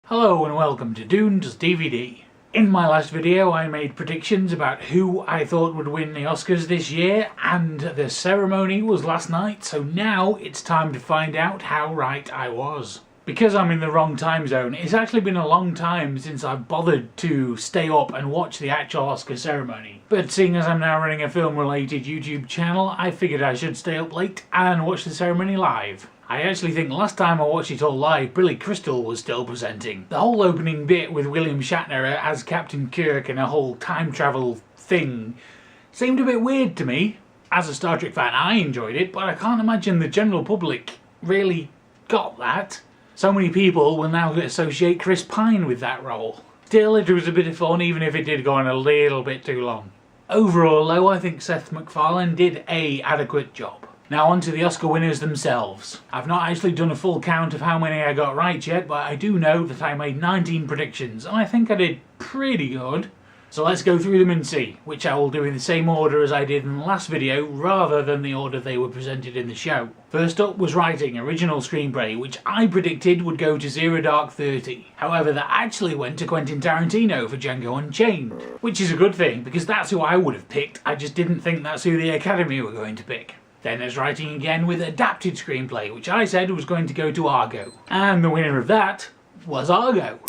Hello and welcome to Dune Does DVD. In my last video I made predictions about who I thought would win the Oscars this year, and the ceremony was last night, so now it's time to find out how right I was. Because I'm in the wrong time zone, it's actually been a long time since I've bothered to stay up and watch the actual Oscar ceremony. But seeing as I'm now running a film related YouTube channel, I figured I should stay up late and watch the ceremony live. I actually think last time I watched it all live, Billy Crystal was still presenting. The whole opening bit with William Shatner as Captain Kirk and a whole time travel thing seemed a bit weird to me. As a Star Trek fan, I enjoyed it, but I can't imagine the general public really got that. So many people will now associate Chris Pine with that role. Still, it was a bit of fun, even if it did go on a little bit too long. Overall though, I think Seth MacFarlane did an adequate job. Now on to the Oscar winners themselves. I've not actually done a full count of how many I got right yet, but I do know that I made 19 predictions, and I think I did pretty good. So let's go through them and see, which I will do in the same order as I did in the last video, rather than the order they were presented in the show. First up was writing, original screenplay, which I predicted would go to Zero Dark 30. However, that actually went to Quentin Tarantino for Django Unchained. Which is a good thing, because that's who I would have picked, I just didn't think that's who the Academy were going to pick. Then there's writing again with adapted screenplay, which I said was going to go to Argo. And the winner of that was Argo.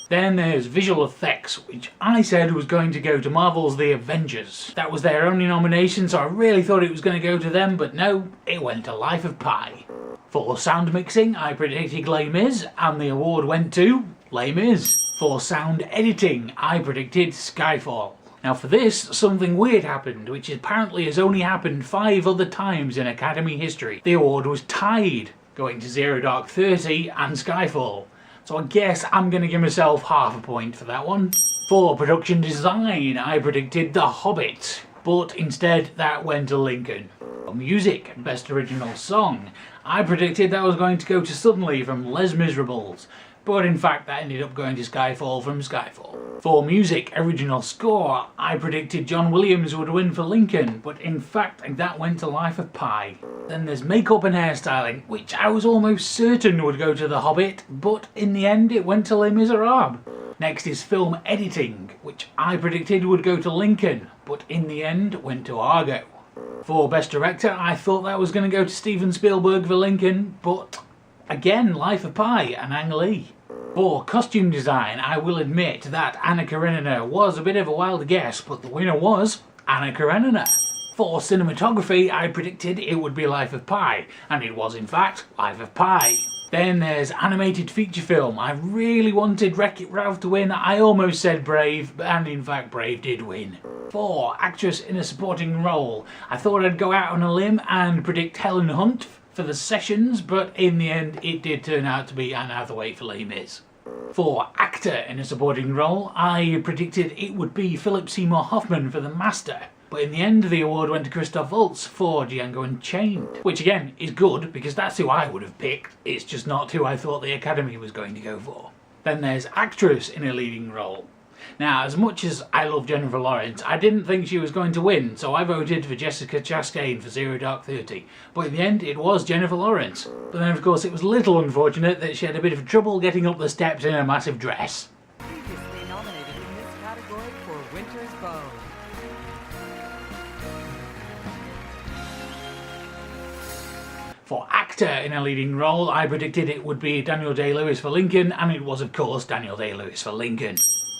Then there's visual effects, which I said was going to go to Marvel's The Avengers. That was their only nomination, so I really thought it was going to go to them, but no, it went to Life of Pi. For sound mixing, I predicted Les Mis, and the award went to Les Mis. For sound editing, I predicted Skyfall. Now for this, something weird happened, which apparently has only happened 5 other times in Academy history. The award was tied, going to Zero Dark 30 and Skyfall. So I guess I'm going to give myself half a point for that one. For production design, I predicted The Hobbit, but instead that went to Lincoln. For music, best original song, I predicted that was going to go to Suddenly from Les Miserables, but in fact that ended up going to Skyfall from Skyfall. For music, original score, I predicted John Williams would win for Lincoln, but in fact that went to Life of Pi. Then there's makeup and hairstyling, which I was almost certain would go to The Hobbit, but in the end it went to Les Miserables. Next is film editing, which I predicted would go to Lincoln, but in the end went to Argo. For best director, I thought that was going to go to Steven Spielberg for Lincoln, but again Life of Pi and Ang Lee. For costume design, I will admit that Anna Karenina was a bit of a wild guess, but the winner was Anna Karenina. For cinematography, I predicted it would be Life of Pi, and it was in fact Life of Pi. Then there's animated feature film. I really wanted Wreck-It Ralph to win. I almost said Brave, and in fact Brave did win. For actress in a supporting role, I thought I'd go out on a limb and predict Helen Hunt for The Sessions, but in the end it did turn out to be Anne Hathaway for Les Mis. For actor in a supporting role, I predicted it would be Philip Seymour Hoffman for The Master, but in the end the award went to Christoph Waltz for Django Unchained, which again is good because that's who I would have picked, it's just not who I thought the Academy was going to go for. Then there's actress in a leading role. Now, as much as I love Jennifer Lawrence, I didn't think she was going to win, so I voted for Jessica Chastain for Zero Dark 30. But in the end, it was Jennifer Lawrence. But then, of course, it was a little unfortunate that she had a bit of trouble getting up the steps in a massive dress. Previously nominated in this category for Winter's Bone. For actor in a leading role, I predicted it would be Daniel Day-Lewis for Lincoln, and it was, of course, Daniel Day-Lewis for Lincoln.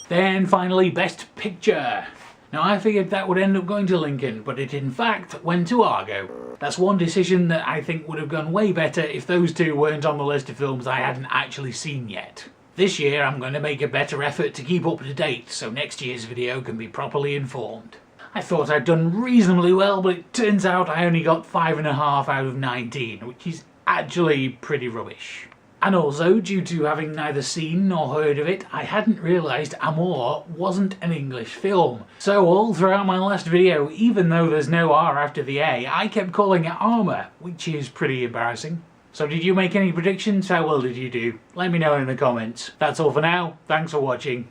Then finally, Best Picture. Now I figured that would end up going to Lincoln, but it in fact went to Argo. That's one decision that I think would have gone way better if those two weren't on the list of films I hadn't actually seen yet. This year I'm going to make a better effort to keep up to date, so next year's video can be properly informed. I thought I'd done reasonably well, but it turns out I only got 5.5 out of 19, which is actually pretty rubbish. And also, due to having neither seen nor heard of it, I hadn't realised Amour wasn't an English film. So all throughout my last video, even though there's no R after the A, I kept calling it Armour, which is pretty embarrassing. So did you make any predictions? How well did you do? Let me know in the comments. That's all for now, thanks for watching.